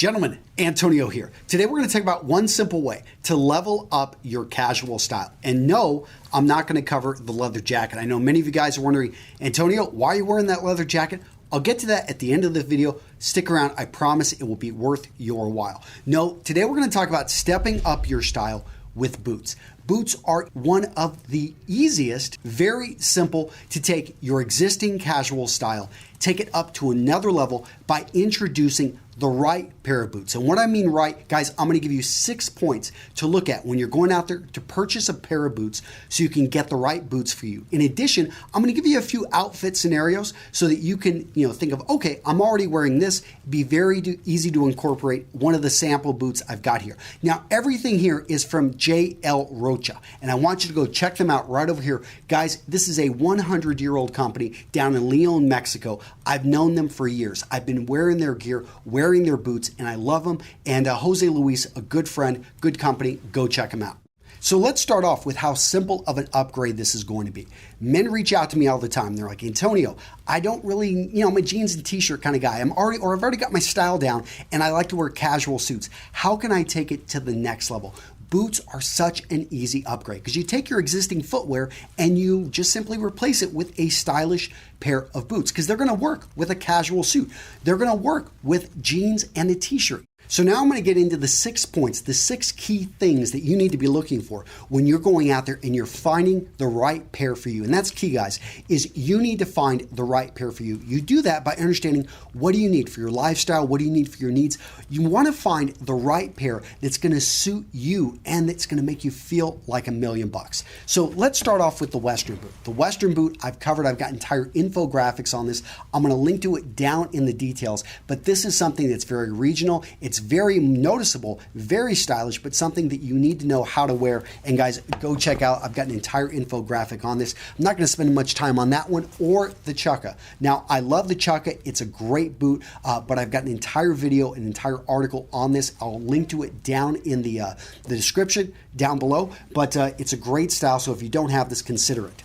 Gentlemen, Antonio here. Today we're going to talk about one simple way to level up your casual style. And no, I'm not going to cover the leather jacket. I know many of you guys are wondering, Antonio, why are you wearing that leather jacket? I'll get to that at the end of the video. Stick around. I promise it will be worth your while. No, today we're going to talk about stepping up your style with boots. Boots are one of the easiest, very simple to take your existing casual style, take it up to another level by introducing the right pair of boots. And what I mean right, guys, I'm going to give you 6 points to look at when you're going out there to purchase a pair of boots so you can get the right boots for you. In addition, I'm going to give you a few outfit scenarios so that you can, think of, okay, I'm already wearing this. It'd be very easy to incorporate one of the sample boots I've got here. Now, everything here is from JL Rocha, and I want you to go check them out right over here. Guys, this is a 100-year-old company down in Leon, Mexico. I've known them for years. I've been wearing their gear, wearing their boots, and I love them. And Jose Luis, a good friend, good company, go check them out. So let's start off with how simple of an upgrade this is going to be. Men reach out to me all the time. They're like, Antonio, I don't really, I'm a jeans and t-shirt kind of guy. I've already got my style down and I like to wear casual suits. How can I take it to the next level? Boots are such an easy upgrade because you take your existing footwear and you just simply replace it with a stylish pair of boots because they're going to work with a casual suit. They're going to work with jeans and a t-shirt. So now I'm going to get into the 6 points, the 6 key things that you need to be looking for when you're going out there and you're finding the right pair for you. And that's key, guys, is you need to find the right pair for you. You do that by understanding what do you need for your lifestyle, what do you need for your needs. You want to find the right pair that's going to suit you and that's going to make you feel like $1,000,000. So let's start off with the Western boot. The Western boot I've covered. I've got entire infographics on this. I'm going to link to it down in the details, but this is something that's very regional. It's very noticeable, very stylish, but something that you need to know how to wear. And guys, go check out, I've got an entire infographic on this. I'm not going to spend much time on that one or the Chukka. Now, I love the Chukka. It's a great boot, but I've got an entire video, an entire article on this. I'll link to it down in the description down below, but it's a great style, so if you don't have this, consider it.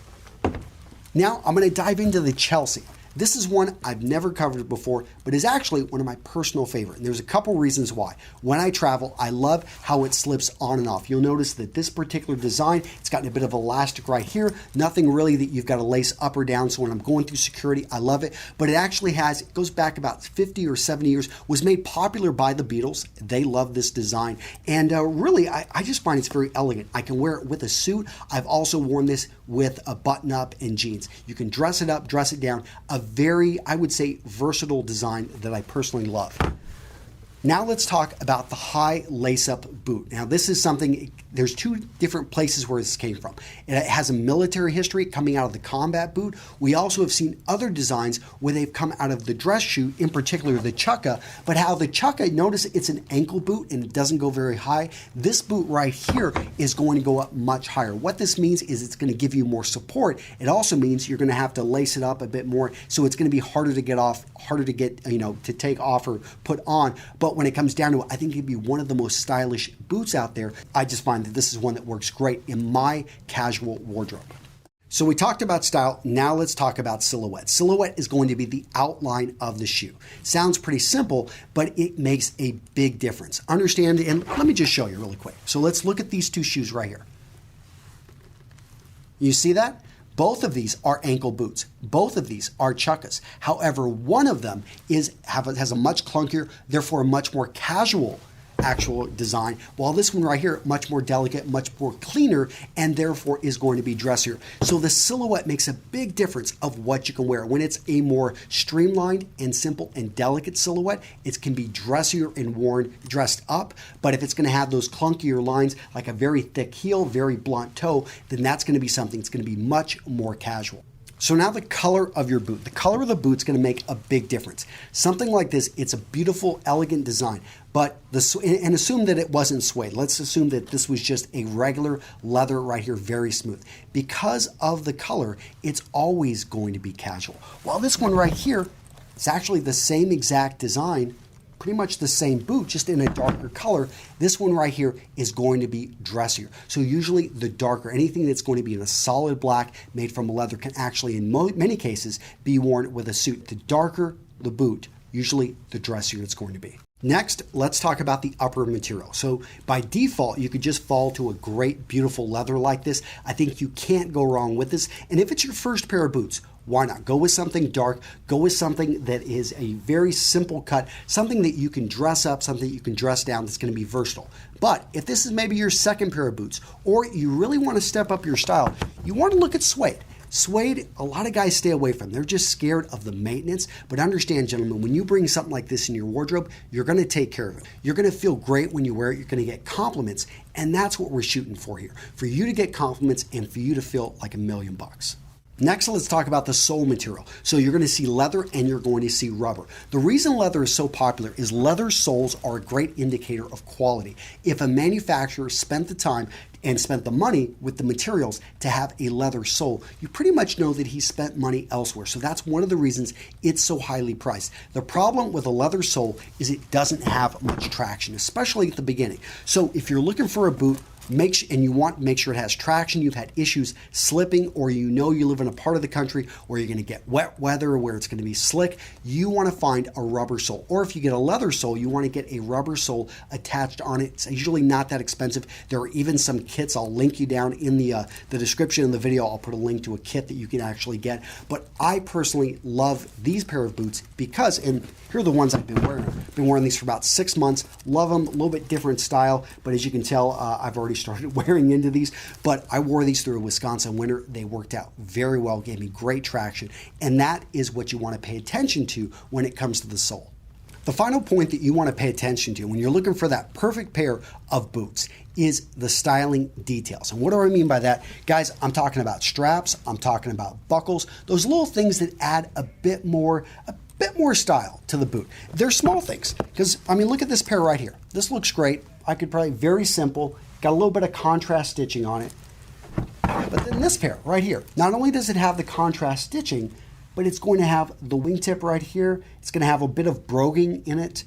Now, I'm going to dive into the Chelsea. This is one I've never covered before, but is actually one of my personal favorite. And there's a couple reasons why. When I travel, I love how it slips on and off. You'll notice that this particular design, it's got a bit of elastic right here. Nothing really that you've got to lace up or down. So when I'm going through security, I love it. But it actually it goes back about 50 or 70 years, was made popular by the Beatles. They love this design. And really, I just find it's very elegant. I can wear it with a suit. I've also worn this with a button up and jeans. You can dress it up, dress it down. A very, I would say, versatile design that I personally love. Now let's talk about the high lace-up boot. Now this is something, there's 2 different places where this came from. It has a military history coming out of the combat boot. We also have seen other designs where they've come out of the dress shoe, in particular the Chukka, but how the Chukka, notice it's an ankle boot and it doesn't go very high. This boot right here is going to go up much higher. What this means is it's going to give you more support. It also means you're going to have to lace it up a bit more, so it's going to be harder to get off, harder to get, to take off or put on. But when it comes down to it, I think it'd be one of the most stylish boots out there. I just find that this is one that works great in my casual wardrobe. So we talked about style. Now let's talk about silhouette. Silhouette is going to be the outline of the shoe. Sounds pretty simple, but it makes a big difference. Understand, and let me just show you really quick. So let's look at these 2 shoes right here. You see that? Both of these are ankle boots. Both of these are Chukkas. However, one of them has a much clunkier, therefore a much more casual actual design, while this one right here, much more delicate, much more cleaner, and therefore is going to be dressier. So the silhouette makes a big difference of what you can wear. When it's a more streamlined and simple and delicate silhouette, it can be dressier and worn dressed up. But if it's going to have those clunkier lines, like a very thick heel, very blunt toe, then that's going to be something that's going to be much more casual. So now the color of your boot. The color of the boot is going to make a big difference. Something like this, it's a beautiful, elegant design, but and assume that it wasn't suede. Let's assume that this was just a regular leather right here, very smooth. Because of the color, it's always going to be casual. While this one right here, it's actually the same exact design, pretty much the same boot, just in a darker color. This one right here is going to be dressier. So usually the darker, anything that's going to be in a solid black made from leather can actually, in many cases, be worn with a suit. The darker the boot, usually the dressier it's going to be. Next, let's talk about the upper material. So by default, you could just fall to a great, beautiful leather like this. I think you can't go wrong with this. And if it's your first pair of boots, why not? Go with something dark, go with something that is a very simple cut, something that you can dress up, something that you can dress down that's gonna be versatile. But if this is maybe your second pair of boots, or you really wanna step up your style, you wanna look at suede. Suede, a lot of guys stay away from. They're just scared of the maintenance. But understand, gentlemen, when you bring something like this in your wardrobe, you're going to take care of it. You're going to feel great when you wear it. You're going to get compliments. And that's what we're shooting for here. For you to get compliments and for you to feel like $1,000,000. Next, let's talk about the sole material. So you're going to see leather and you're going to see rubber. The reason leather is so popular is leather soles are a great indicator of quality. If a manufacturer spent the time and spent the money with the materials to have a leather sole, you pretty much know that he spent money elsewhere. So that's one of the reasons it's so highly priced. The problem with a leather sole is it doesn't have much traction, especially at the beginning. So if you're looking for a boot, make sure it has traction, you've had issues slipping, or you know you live in a part of the country where you're going to get wet weather, where it's going to be slick, you want to find a rubber sole. Or if you get a leather sole, you want to get a rubber sole attached on it. It's usually not that expensive. There are even some kits. I'll link you down in the description of the video. I'll put a link to a kit that you can actually get. But I personally love these pair of boots because, and here are the ones I've been wearing. I've been wearing these for about 6 months. Love them, a little bit different style, but as you can tell, I've already started wearing into these, but I wore these through a Wisconsin winter. They worked out very well, gave me great traction, and that is what you want to pay attention to when it comes to the sole. The final point that you want to pay attention to when you're looking for that perfect pair of boots is the styling details. And what do I mean by that? Guys, I'm talking about straps, I'm talking about buckles, those little things that add a bit more style to the boot. They're small things, because I mean, look at this pair right here. This looks great. I could probably, very simple, got a little bit of contrast stitching on it. But then this pair right here, not only does it have the contrast stitching, but it's going to have the wingtip right here. It's going to have a bit of broguing in it.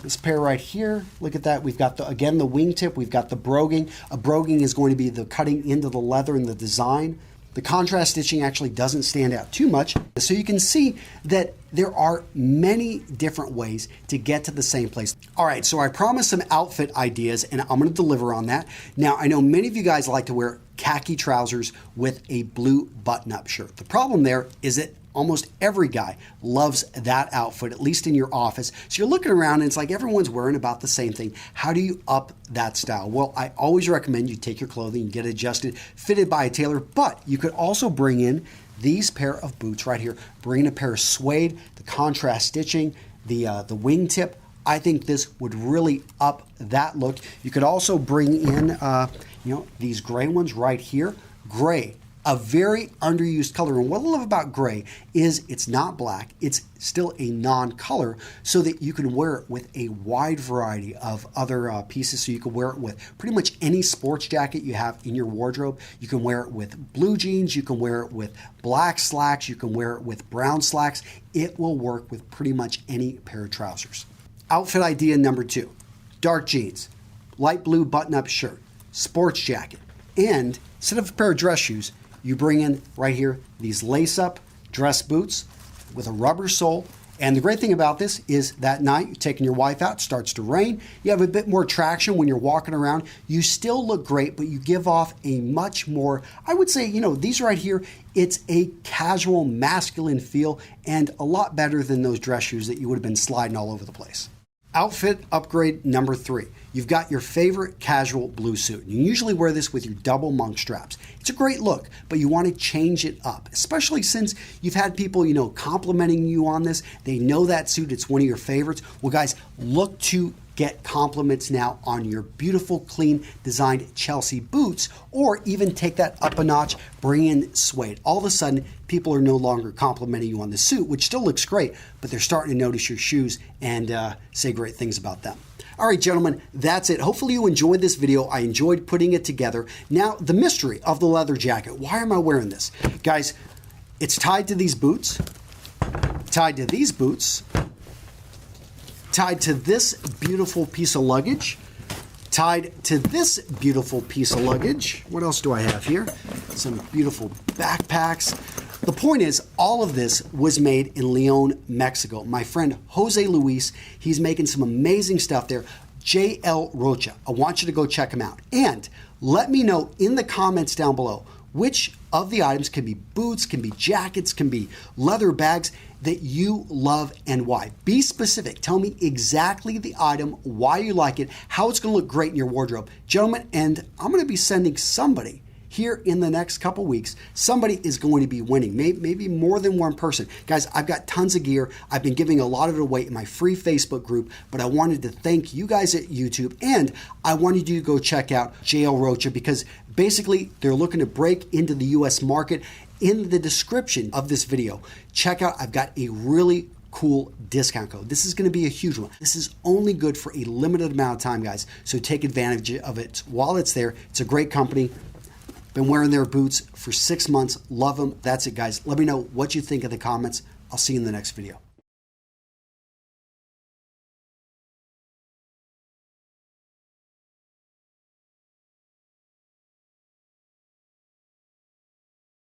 This pair right here, look at that. We've got, again, the wingtip. We've got the broguing. A broguing is going to be the cutting into the leather and the design. The contrast stitching actually doesn't stand out too much. So you can see that there are many different ways to get to the same place. All right, so I promised some outfit ideas and I'm gonna deliver on that. Now, I know many of you guys like to wear khaki trousers with a blue button-up shirt. The problem there is that almost every guy loves that outfit, at least in your office. So you're looking around and it's like everyone's wearing about the same thing. How do you up that style? Well, I always recommend you take your clothing and get it adjusted, fitted by a tailor, but you could also bring in these pair of boots right here. Bring in a pair of suede, the contrast stitching, the wingtip. I think this would really up that look. You could also bring in, these gray ones right here. Gray, a very underused color. And what I love about gray is it's not black, it's still a non-color, so that you can wear it with a wide variety of other pieces. So you can wear it with pretty much any sports jacket you have in your wardrobe. You can wear it with blue jeans, you can wear it with black slacks, you can wear it with brown slacks. It will work with pretty much any pair of trousers. Outfit idea number 2, dark jeans, light blue button-up shirt, sports jacket, and instead of a pair of dress shoes, you bring in right here these lace-up dress boots with a rubber sole. And the great thing about this is that night you're taking your wife out, it starts to rain, you have a bit more traction when you're walking around. You still look great, but you give off a much more, I would say, these right here, it's a casual masculine feel and a lot better than those dress shoes that you would have been sliding all over the place. Outfit upgrade number 3. You've got your favorite casual blue suit. You usually wear this with your double monk straps. It's a great look, but you want to change it up, especially since you've had people, complimenting you on this. They know that suit, it's one of your favorites. Well, guys, look to get compliments now on your beautiful, clean, designed Chelsea boots, or even take that up a notch, bring in suede. All of a sudden, people are no longer complimenting you on the suit, which still looks great, but they're starting to notice your shoes and say great things about them. All right, gentlemen, that's it. Hopefully you enjoyed this video. I enjoyed putting it together. Now, the mystery of the leather jacket. Why am I wearing this? Guys, it's tied to these boots, tied to these boots, tied to this beautiful piece of luggage, tied to this beautiful piece of luggage. What else do I have here? Some beautiful backpacks. The point is, all of this was made in Leon, Mexico. My friend Jose Luis, he's making some amazing stuff there. JL Rocha. I want you to go check him out. And let me know in the comments down below which of the items, can be boots, can be jackets, can be leather bags, that you love and why. Be specific. Tell me exactly the item, why you like it, how it's going to look great in your wardrobe. Gentlemen, and I'm going to be sending somebody here in the next couple weeks. Somebody is going to be winning, maybe more than one person. Guys, I've got tons of gear. I've been giving a lot of it away in my free Facebook group, but I wanted to thank you guys at YouTube, and I wanted you to go check out JL Rocha because basically they're looking to break into the US market. In the description of this video, check out, I've got a really cool discount code. This is going to be a huge one. This is only good for a limited amount of time, guys, so take advantage of it while it's there. It's a great company. Been wearing their boots for 6 months. Love them. That's it, guys. Let me know what you think in the comments. I'll see you in the next video.